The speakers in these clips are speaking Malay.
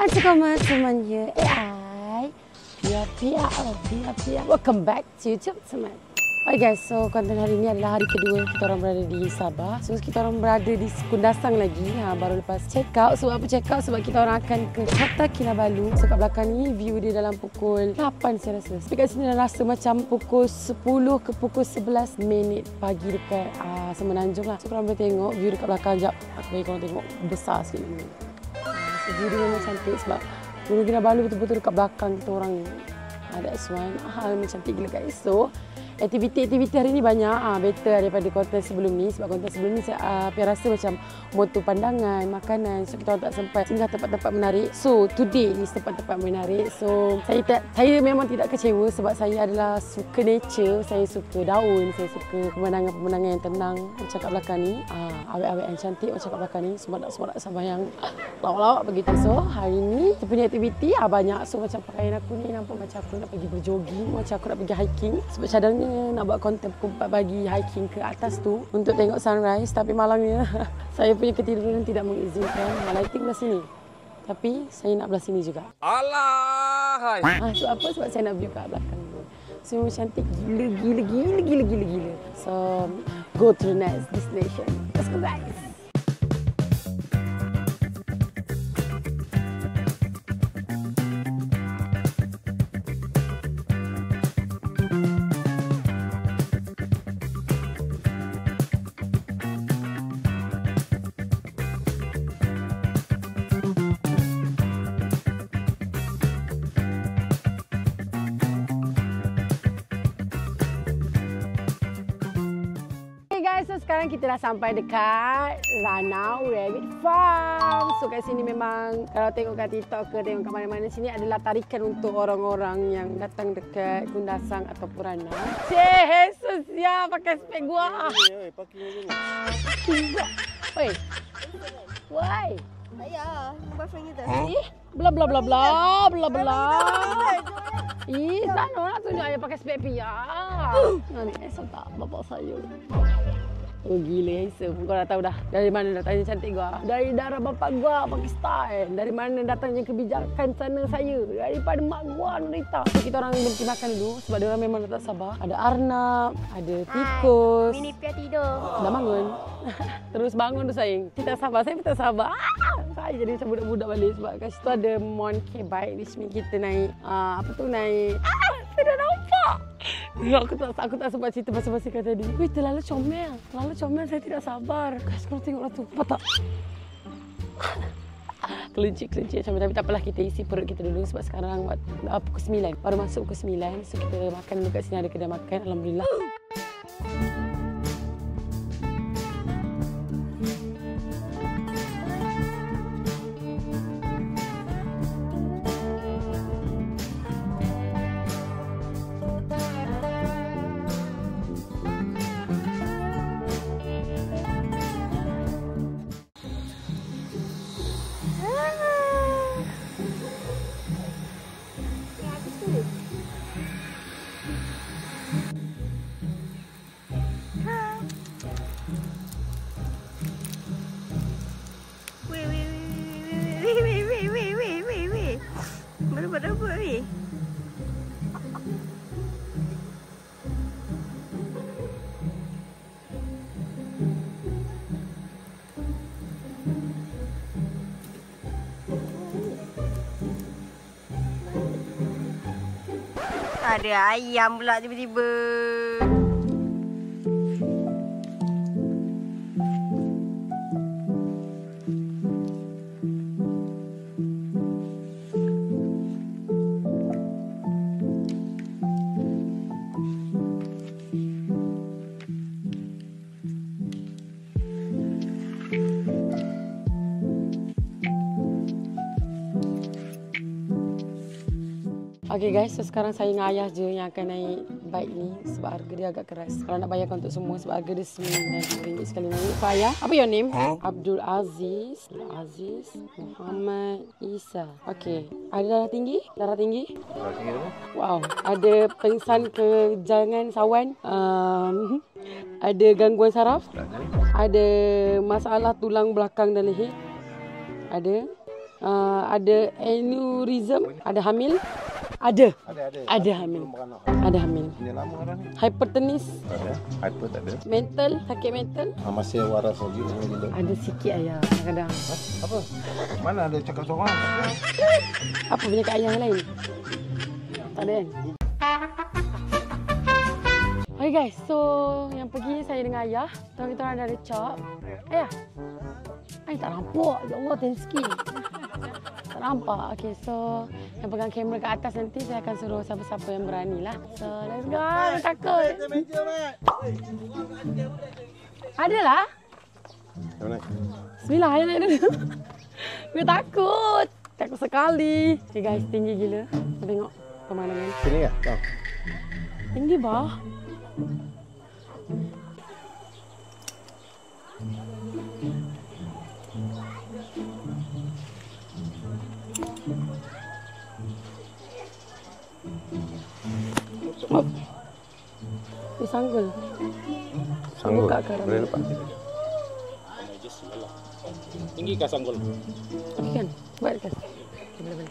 Assalamualaikum semuanya. Pia. Welcome back to YouTube teman. Hai guys, so konten hari ini adalah hari kedua kita orang berada di Sabah. So kita orang berada di Kundasang lagi. Baru lepas check out. Sebab apa check out? Sebab kita orang akan ke Kota Kinabalu. So kat belakang ni view dia dalam pukul 8 saya rasa. Tapi kat sini dah rasa macam pukul 10 ke pukul 11 minit pagi dekat Semenanjung lah. So korang boleh tengok view dekat belakang. Sekejap aku bagi korang tengok besar sikit ni. So view dia memang cantik sebab Gunung Kinabalu betul-betul dekat belakang kita orang ni. That's one. Memang cantik gila guys. So aktiviti hari ni banyak, better daripada konten sebelum ni. Sebab konten sebelum ni saya rasa macam motor pandangan, makanan. So kita orang tak sempat singgah tempat-tempat menarik. So today ni tempat-tempat menarik. So saya memang tidak kecewa sebab saya adalah suka nature. Saya suka daun, saya suka pemandangan-pemandangan yang tenang. Macam kat belakang ni, awet-awet yang cantik macam kat belakang ni. Semak-semak Sabah yang lawak-lawak begitu. So hari ni kita punya aktiviti banyak. So macam pakaian aku ni nampak macam aku nak pergi berjogging, macam aku nak pergi hiking. Sebab cadangnya nak buat konten pukul 4 pagi hiking ke atas tu untuk tengok sunrise, tapi malangnya saya punya ketiduran tidak mengizinkan. Lighting belah sini, tapi saya nak belah sini juga. Alah. So apa? Sebab saya nak view kat belakang tu. So cantik gila. So go to the next destination. Let's go guys. So sekarang kita dah sampai dekat Ranau Rabbit Farm. So kat sini memang kalau tengok kat TikTok ke tengok kat mana-mana sini adalah tarikan untuk orang-orang yang datang dekat Kundasang ataupun Ranau. Cik Jesus ya pakai spek gua. Pakai gua. Oi. Why? Ayah, boyfriend kita. Bla. Sana nak tunjuk ayah pakai spek pia. Ni esok tak bapak saya. Oh gila handsome. Kau dah tahu dah dari mana datangnya cantik gua. Dari darah bapak gua Pakistan. Dari mana datangnya kebijakan sana saya. Daripada mak gua Nurita. So, kita orang berhenti makan dulu sebab dia orang memang tak sabar. Ada arnab, ada tikus. Mini Pia tidur. Dah bangun. Terus bangun tu sayang. Kita tak sabar. Saya pun tak sabar. Saya jadi macam budak-budak balik sebab kat situ ada monkey bike which means kita naik naik. Saya dah nampak. Aku tak sempat cerita basa-basi kat tadi. Wih, terlalu comel, saya tidak sabar. Guys, korang tengoklah tu. Apa tak? Kelinci macam tapi tak apalah, kita isi perut kita dulu sebab sekarang pukul 9. Baru masuk pukul 9. So kita makan dulu kat sini, ada kedai makan. Alhamdulillah. Baru buat ni. Ada ayam pula tiba-tiba. Okay guys, so sekarang saya dengan ayah je yang akan naik bike ni sebab harga dia agak keras. Kalau nak bayarkan untuk semua sebab harga dia RM9 sekali naik. So ayah, apa your name? Abdul Aziz Muhammad Isa. Okay, ada darah tinggi? Darah tinggi apa? Wow, ada pengsan kejangan sawan. Ada gangguan saraf? Ada masalah tulang belakang dan leher? Ada? Ada aneurism, ada hamil. Ada hamil. Ada hamil. Ini lama orang ni. Hypertenis, Ada. Hyper tak ada. mental, sakit mental. Masih waras lagi dengan gila. Ada sikit ayah kadang-kadang. Apa? Mana ada cakap seorang? Apa punya kat ayah yang lain? Tak ada kan? Okay guys, so yang pergi saya dengan ayah. Kita orang dah ada chop. Ayah, ayah tak nampak. Ya Allah, tenski. Tak nampak. Okay, so yang pegang kamera kat atas nanti saya akan suruh siapa-siapa yang berani lah. So, let's go. Takut. Ada lah. Mana? Bismillah, ayah naik dulu. Gue takut. Takut sekali. Okay guys, tinggi gila. Kita tengok pemandangan. Sini ke? Kau. Tinggi bah. Oh. Dia sanggul. Sanggul. Buka ke Boleh lepas. Tinggi kah sanggul? Okey kan? Buat kan? Okay, boleh.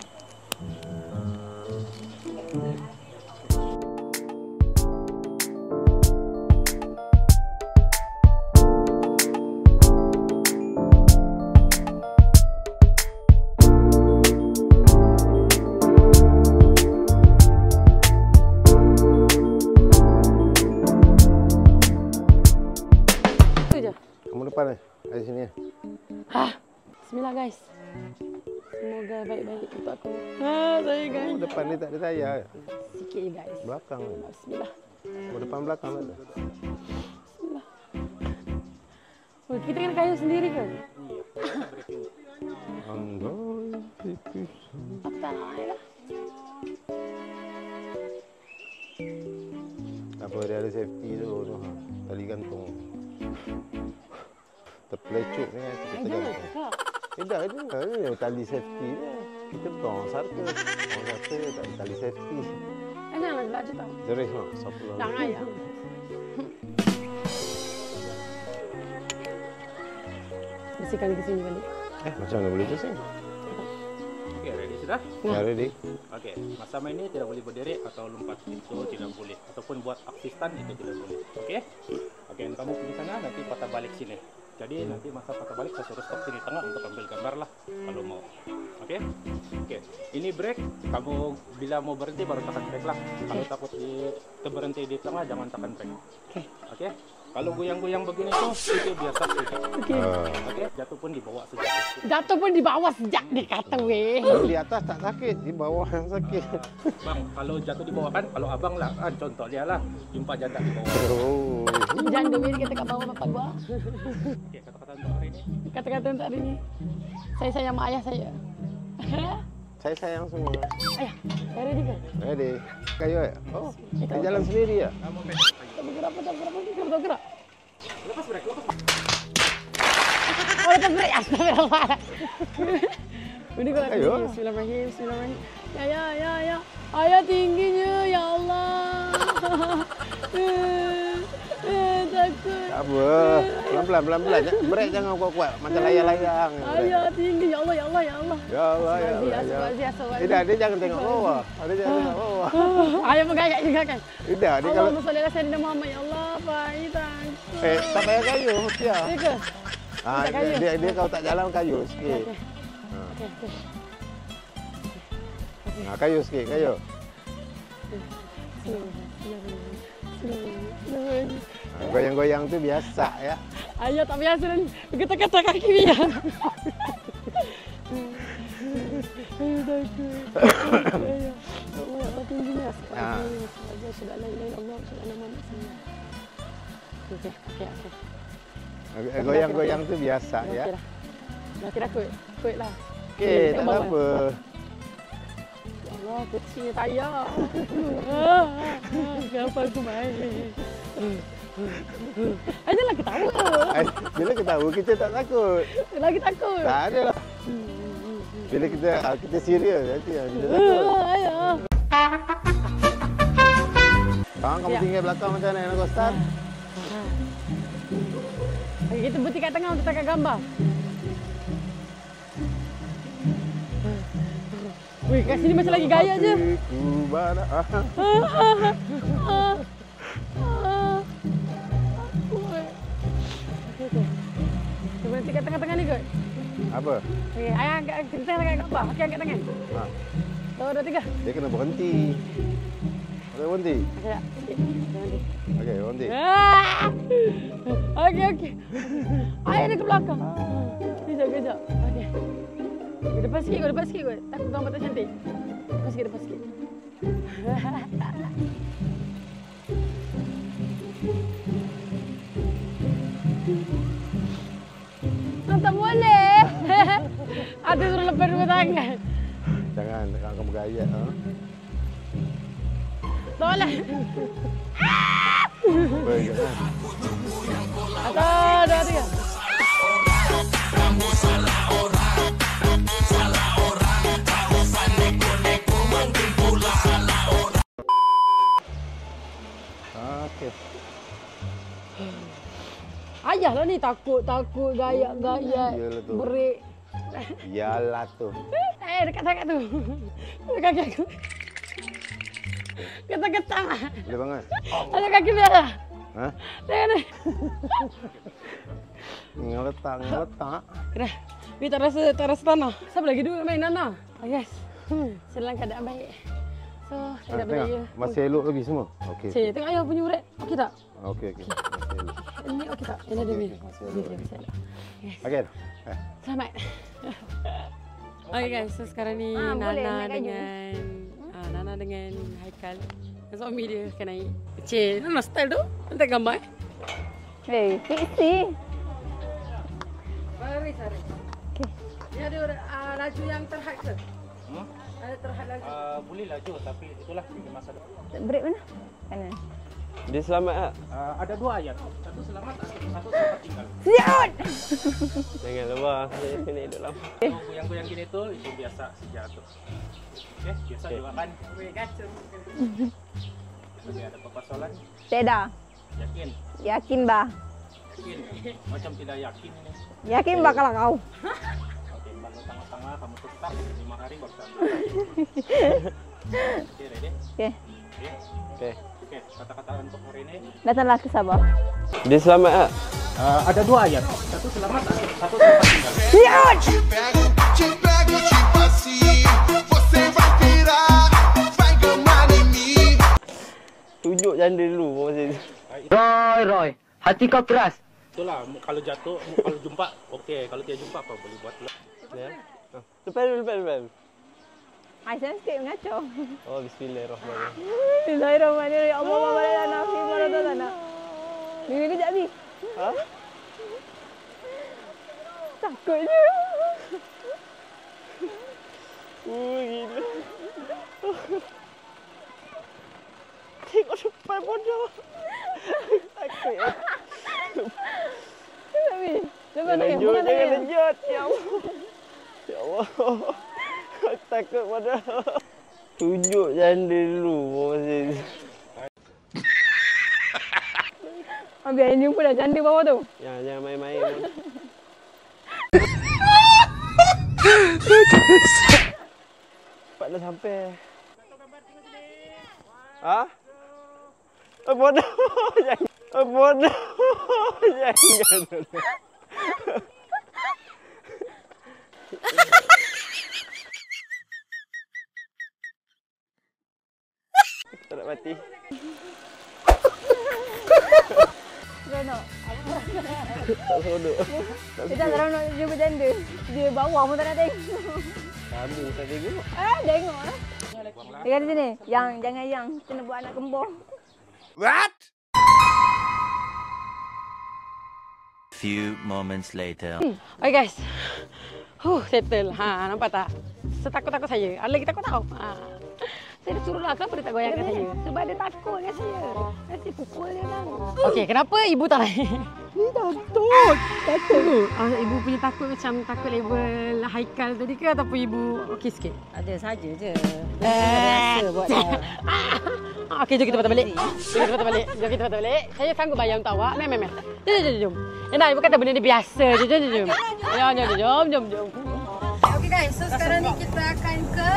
Kamu depan ni. Dari sini. Bismillah guys. Semoga baik-baik untuk aku. Saya guys. Oh, depan ni tak ada saya. Sikit je guys. Belakang. Bismillah. Oh, depan belakang ada. Bismillah. Oh, kita kena kayu sendiri ke? Andai tipis. Aku tak nak lah. Apa dia ada safety tu. Tali gantung. Terpelecuk ni kan. Kita Jangan gantung. cakap. Tidak ada tali safety ni. Kita bukan orang sarka. Orang sarka tak ada tali safety. Janganlah belajar tau. Jeris tak? Siapa lah? Jangan ya. Bersihkan ke sini balik. Macam mana boleh pusing? Okey, ready sudah? Ya, ready? Okey, masa main ini tidak boleh berdiri atau lompat. Itu tidak boleh. Ataupun buat aksi stand itu tidak boleh. Okey? Okey, kamu pergi sana nanti patah balik sini. Jadi nanti masa patah balik saya suruh stop sini tengah untuk ambil gambar lah kalau mau. Okey? Okey. Ini break. Kamu bila mau berhenti baru tekan break lah. Kalau takut berhenti di tengah jangan tekan break. Okey. Okey? Kalau goyang-goyang begini tuh itu biasa saja. Okey. Okey? Jatuh pun dibawa saja. Jatuh pun di bawah sejak dia kata weh. Kalau di atas tak sakit, di bawah yang sakit. Bang, kalau jatuh di bawah kan, kalau abang lah kan contoh dia lah jumpa janda di bawah. Oh. Jangan duit kita kat bawah bapak gua. Okey, kata-kata untuk hari ini. Kata-kata untuk hari ni. Saya sayang mak ayah saya. Saya sayang semua. Ayah, saya ready ke? Ready? Kayu ya? Oh, dia jalan sendiri ya? Tak bergerak, tak bergerak. Lepas break, lepas. Oh, lepas break. Astagfirullah. Ini kalau Ayo. Bismillahirrahmanirrahim. Bismillahirrahmanirrahim. Ya. Ayah tingginya, ya Allah. Takut. Tak apa. Pelan-pelan. Break jangan kuat-kuat. Macam layang-layang. Ayah tinggi, ya Allah. Ya Allah, ya Allah. Ya Allah. Tidak, dia jangan tengok bawah. Dia jangan tengok bawah. Ayah mengayak juga kan? Tidak, dia kalau... Allahumma sholli ala sayyidina Muhammad, ya Allah. Baik, takut. Tak payah kayu, mesti ya. Ya ke? Tak kayu? Dia kalau tak jalan kayu sikit. Okey. Kayu sikit, kayu. Goyang-goyang tu biasa ya. Ayah tak biasa dan kata-kata kaki dia. Ayah takut. Ayah. Allah tingginya. Astagfirullah. Sudah la ilaha illallah, sudah nama Muhammad. Okey. Goyang-goyang tu biasa ya. Okey dah. Dah kira kuat lah. Okey, tak apa. Ya Allah, kecil tak payah. Kenapa aku main? Ajalah ketawa. Bila ketawa kita tak takut. Lagi takut. Tak ada lah. Bila kita serius nanti kita takut. Ayah. Kamu tinggal belakang macam mana nak start? Okay, kita berhenti kat tengah untuk tangkap gambar. Wih, kat sini macam lagi gaya je. Hatiku mana? Cuba nanti kat tengah-tengah ni kot. Apa? Okey, ayah angkat tangan kat bawah. Okey, angkat tangan. Ha. 1, 2, 3. Dia kena berhenti. Boleh berhenti? Okey, tak? Okey, berhenti. Okey, berhenti. Okey, okey. Ayah ni ke belakang. Kejap, kejap. Okey. Depan sikit kot, depan sikit kot. Takut gambar tak cantik. Depan sikit, depan sikit. Tak boleh. Ada suruh lepas 2 tangan. Jangan, kamu gaya. Ha? Tak boleh. Baik, jangan. 1, 2, 3. Okey. Ayah lah ni takut gaya Iyalah tu. break. Yalah tu. Dekat sangat tu. Dekat kaki aku. Ketang-ketang. Boleh banget. Ada kaki biasa. Ha? Tengok ni. Ngeletak. Kena. Ni tak rasa tanah. Siapa lagi dulu main Nana? Oh yes. Dalam keadaan baik. So, tidak Tengok. berjaya. Masih elok lagi semua? Okey. Cik, tengok ayah punya urat. Okey tak? Okey. Masih elok. Ini okey tak? Ini ada ni. Masih elok. Masih elok. Yes. Okey. Selamat. Okay guys, so sekarang ni Nana dengan Haikal. Zombie dia akan naik. Cik, Nana style tu. Nanti gambar Fiksi. Baris. Okey. Dia ada laju yang terhad ke? Ada terhad laju. Boleh laju tapi itulah masalah. Break mana? Kanan. Dia selamat tak? Ada 2 ayat. Satu selamat, satu sempat tinggal. Siap! Jangan lebar. Saya kena hidup lama. Goyang-goyang gini tu itu biasa sejatuh. Okey, biasa juga kan. Weh, kacau. Okey, ada persoalan. Tidak. Yakin? Yakin bah. Yakin? Macam tidak yakin ini. Yakin bakal kau. Okey, kalau tengah-tengah kamu tetap 5 hari baru sampai. Okey, ready? Okey. Okey. Okey, kata-kata untuk hari ini. Datanglah ke Sabah. Dia selamat tak? Ada 2 ayat. Satu selamat, satu sempat tinggal. Siap! Te pego, tipo assim. Você vai virar, vai gamar em mim. Tunjuk janda dulu masa tu. Roy, hati kau keras. Itulah kalau jatuh, kalau jumpa, okey. Kalau tidak jumpa apa boleh buat pula. Ya. Lepas. Aisyah sikit mengacau. Oh, bismillahirrahmanirrahim. Bismillahirrahmanirrahim. Ya Allah, mama dah nak fi maradona. Ni kejap ni. Ha? Takutnya. Gila. Tengok depan bodoh. Takut. Tapi, Jangan lanjut. Ya Allah. Ya Allah. Aku takut bodoh. Tunjuk janda dulu masa tu. Biar ini pun dah janda bawah tu. Jangan main-main. Cepat dah sampai. Ha? Bodoh. Jangan. Bodoh. Jangan. Tak nak mati. Seronok. Tak seronok. Dia tak seronok dia berjanda. Dia bawah pun tak nak tengok. Kamu tak tengok. Tengok lah. Dia kata sini, jangan yang. Kena buat anak kembar. What? Few moments later. Okay guys. Settle. Nampak tak? Setakut-takut saya. Ada lagi takut tau. Saya dah suruh lah, kenapa dia tak goyangkan saya? Sebab dia takut dengan saya. Saya pukul dia lah. Okey, kenapa ibu tak lain? Dia takut. Ibu punya takut macam takut label Haikal tadi ke ataupun ibu okey sikit? Ada saja je. Biasa buat dia. Okey, jom kita patah balik. Jom kita patah balik. Saya sanggup bayar untuk awak. Mem. Jom. Enak, ibu kata benda ni biasa je. Jom. Okey guys, so sekarang ni kita akan ke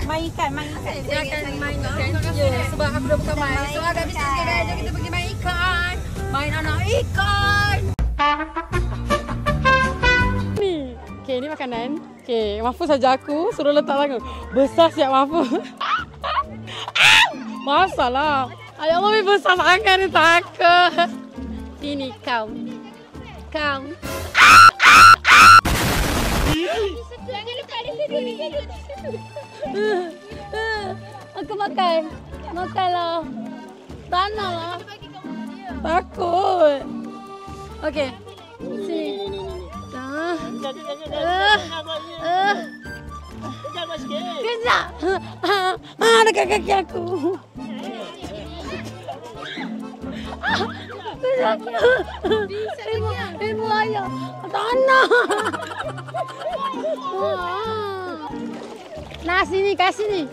Main ikan. Dia akan main ikan. Ya, sebab aku dah bukan main. So agak bisnes sikit guys. Jom kita pergi main ikan. Main anak ikan. Ni. Okay, ni makanan. Okay, Mahfuz saja aku suruh letak tangan. Besar siap Mahfuz. Masalah. Ya Allah, ni besar sangat ni takut. Sini kau. Kau. Jangan lupa di situ. Aku makan. Makanlah. Tanahlah. Takut. Okey. Sini. Kejap. Dekat kaki aku. Ibu ayah. Tanah. Nah, sini, kasih ni.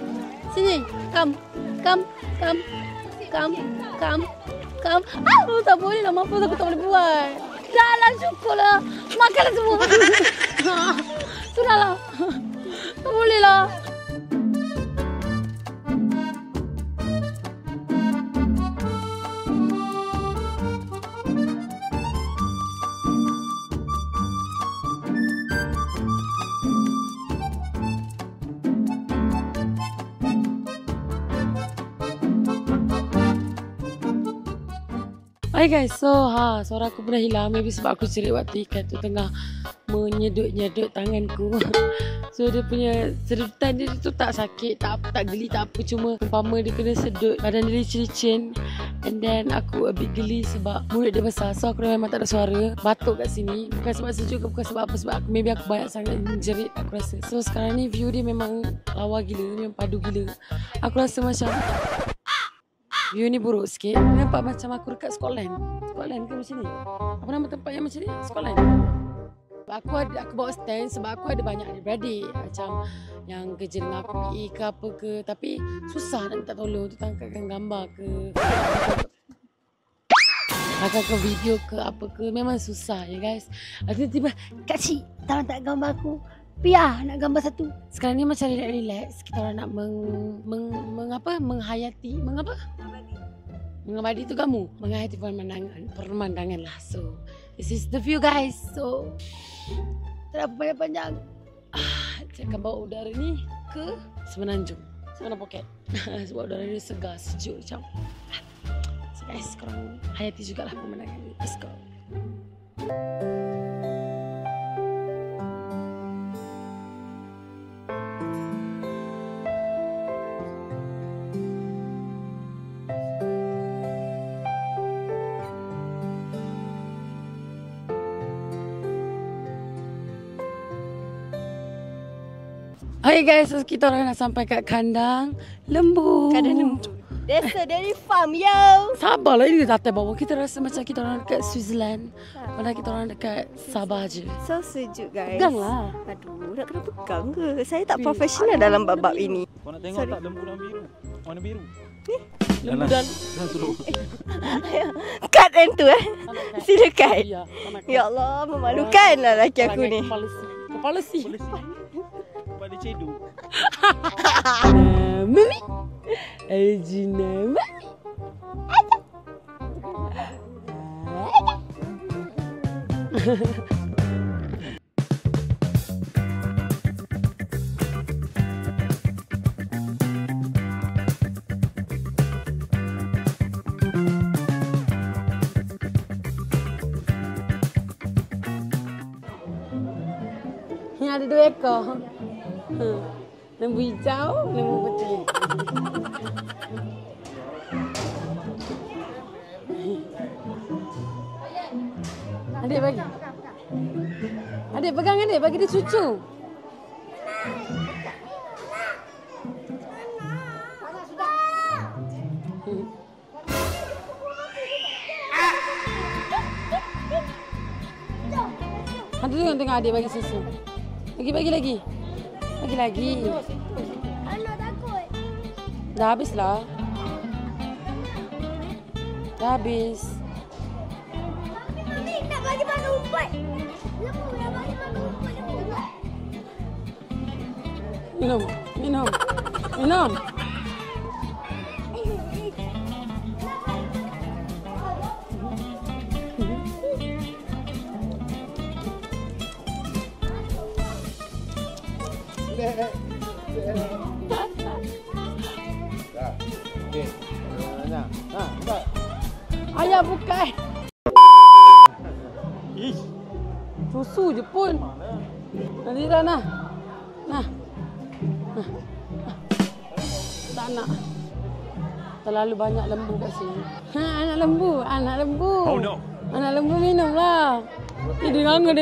Sini. Come. Tak boleh lah. Mampus aku tak boleh buat. Dah lah, cukup lah. Makanlah semua. Sudahlah. Tak boleh lah. Hai guys, so suara aku pernah hilang. Maybe sebab aku cerit waktu ikan tu tengah menyedut-nyedut tanganku. So dia punya sedutan dia tu tak sakit, tak geli, tak apa. Cuma umpama dia kena sedut, badan dia licin. And then aku a bit geli sebab mulut dia besar. So aku memang tak ada suara, batuk kat sini. Bukan sebab sejuk ke, bukan sebab apa. Sebab maybe aku banyak sangat jerit aku rasa. So sekarang ni view dia memang lawa gila, memang padu gila. Aku rasa macam view ni buruk sikit. Nampak macam aku dekat Scotland. Scotland ke macam ni? Apa nama tempat yang macam ni? Scotland. Aku bawa stand sebab aku ada banyak adik-beradik. Macam yang kerja dengan aku PE ke apa ke. Tapi susah nak minta tolong untuk tangkapkan gambar ke. Tangkapkan video ke apa ke. Memang susah ya guys. Tiba-tiba, Kak Cik, tolong tak gambar aku. Piah nak gambar satu. Sekarang ni macam relax. Kita orang nak menghayati. Mengabadi tu kamu. Menghayati pemandangan lah. So, this is the view guys. So, tak apa panjang. Saya akan bawa udara ni ke Semenanjung. Semenanjung Phuket. Sebab udara dia segar, sejuk macam. So guys, korang hayati jugalah pemandangan ni. Let's go. Hai guys, so kita orang nak sampai kat kandang lembu. Kandang lembu. Desa Dairy Farm, yo. Sabarlah, ini datang bawah. Kita rasa macam kita orang dekat Switzerland. Padahal kita orang dekat Sabah je. So sejuk guys. Peganglah. Aduh, nak kena pegang ke? Saya tak profesional dalam bab ini. Kau nak tengok tak lembu dan biru? Warna biru. Lembu dan Cut yang tu Silakan. Ya, Ya Allah, memalukan lah lelaki aku ni. Kepala si. Pada cedu. Mami. Ajina mami. Ini ada 2 ekor. Lembu hijau, lembu putih. Adik bagi. Adik pegang adik, bagi dia cucu. Nanti tengok adik bagi susu. Bagi lagi. Bagi lagi. Anak takut. Dah habis lah. Dah habis. Mami nak bagi makan umpat. Lembu nak bagi makan umpat. Minum. Minum. Minum. Ayah bukan. Susu je pun. Nanti dah nah. Nah. Tak nak. Terlalu banyak lembu kat sini. Anak lembu. Oh no. Anak lembu minumlah. Dia nganga.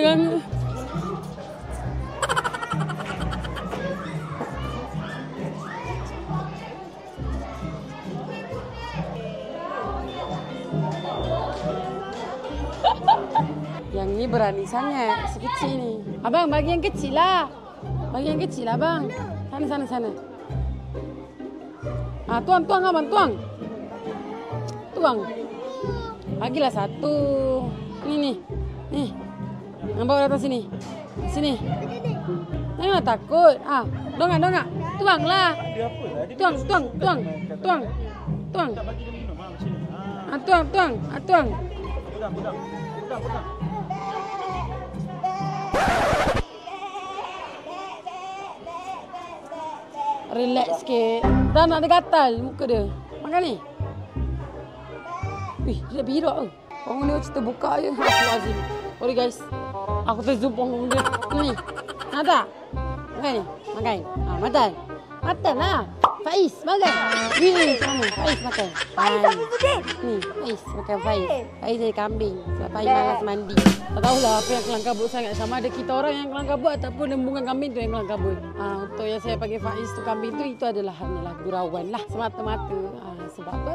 Yang ni berani sangat, sekecil ni. Abang, bagi yang kecil lah. Bagi yang kecil lah, abang. Sana. Tuang abang, tuang. Bagilah satu. Ni. Yang bawa datang sini. Sini. Janganlah takut. Dongak. Tuanglah. Tuang. Tuang. Relax sikit. Dah nak ada gatal muka dia. Makan ni. Dia birak ke? Orang dia cerita buka je. Astagfirullahalazim. Sorry guys. Aku terzoom punggung dia. Ni. Nak tak? Makan ni. Makan. Makan lah. Faiz, makan. Ni, sama. Faiz makan. Faiz apa sikit? Ni, Faiz makan Faiz. Faiz jadi kambing. Sebab Faiz malas mandi. Tak tahulah apa yang kelang kabut sangat. Sama ada kita orang yang kelang kabut ataupun lembungan kambing tu yang kelang kabut. Untuk yang saya panggil Faiz tu kambing tu, itu adalah gurauan lah. Semata-mata. Sebab apa?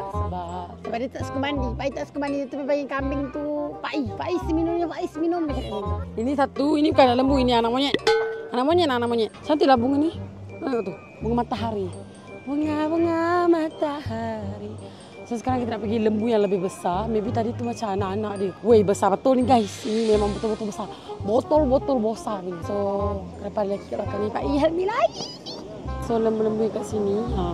Sebab dia tak suka mandi. Faiz tak suka mandi. Dia panggil kambing tu Faiz minumnya. Faiz minum. Ini satu. Ini bukan anak lembu. Ini anak monyet. Anak monyet. Cantiklah bunga ni. Tengok tu. Bunga matahari. Bunga matahari. So sekarang kita nak pergi lembu yang lebih besar. Maybe tadi tu macam anak-anak dia. Weh, besar betul ni guys. Ini memang betul-betul besar. Botol-botol besar ni. So kenapa lagi kita makan ni? Pak Ihal ni lagi. So lembu-lembu kat sini dia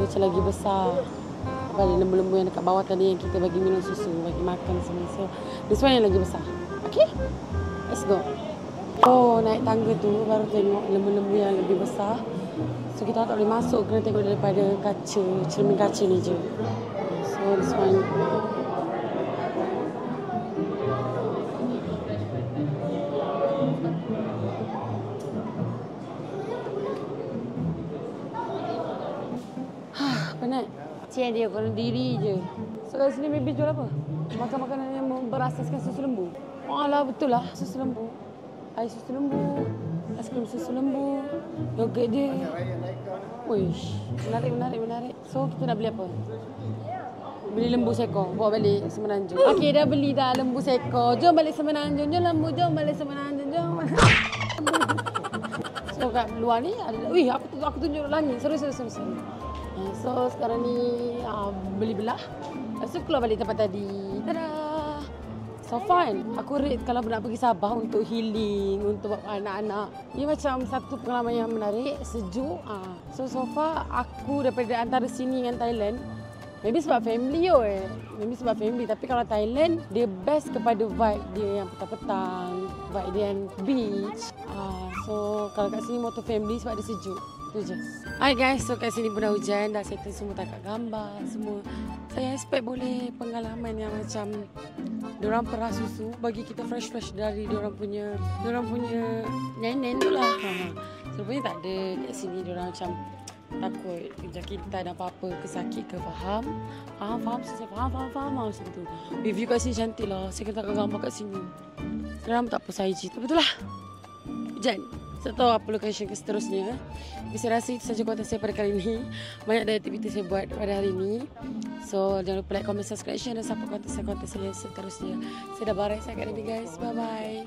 macam lagi besar. Apa ada lembu-lembu yang dekat bawah tadi yang kita bagi minum susu, bagi makan semua. So this one yang lagi besar. Okay, let's go. Oh, naik tangga tu baru tengok lembu-lembu yang lebih besar. So kita tak boleh masuk, kena tengok daripada kaca, cermin kaca ni je. So this one. Penat. Cik dia kalau diri je. So kat sini maybe jual apa? Makan makanan yang berasaskan susu lembu. Alah betul lah, susu lembu. Air susu lembu, aiskrim susu lembu, yogurt dia. Wish, menarik. So kita nak beli apa? Beli lembu seekor, bawa balik Semenanjung. Okey, dah beli dah lembu seekor. Jom balik Semenanjung, jom balik Semenanjung, jom. So kat luar ni ada, aku tunjuk langit. Seru. So sekarang ni beli belah. Lepas tu keluar balik tempat tadi. Tada! So fun. Aku rate kalau nak pergi Sabah untuk healing, untuk bawa anak-anak. Ia macam satu pengalaman yang menarik, sejuk. So far aku daripada antara sini dengan Thailand, maybe sebab family tapi kalau Thailand dia best kepada vibe dia yang petang-petang, vibe dia yang beach. So kalau kat sini motor family sebab dia sejuk. Itu je. Hai guys, so kat sini pun dah hujan, dah settle semua tangkap gambar semua. Saya expect boleh pengalaman yang macam diorang perah susu bagi kita fresh dari diorang punya nenek tu lah. Rupanya tak ada kat sini. Diorang macam takut kejakitan apa-apa, kesakit ke, faham macam tu. Review kat sini cantik lah. Saya kena tangkap gambar kat sini. Sekarang tak apa saya je. Betul lah. Hujan. Saya tahu apa location ke seterusnya. Saya rasa itu saja konten saya pada kali ini. Banyak dari aktiviti saya buat pada hari ini. So jangan lupa like, comment, subscribe, share dan support konten saya seterusnya. Saya dah barai sangat hari ini guys. Bye bye.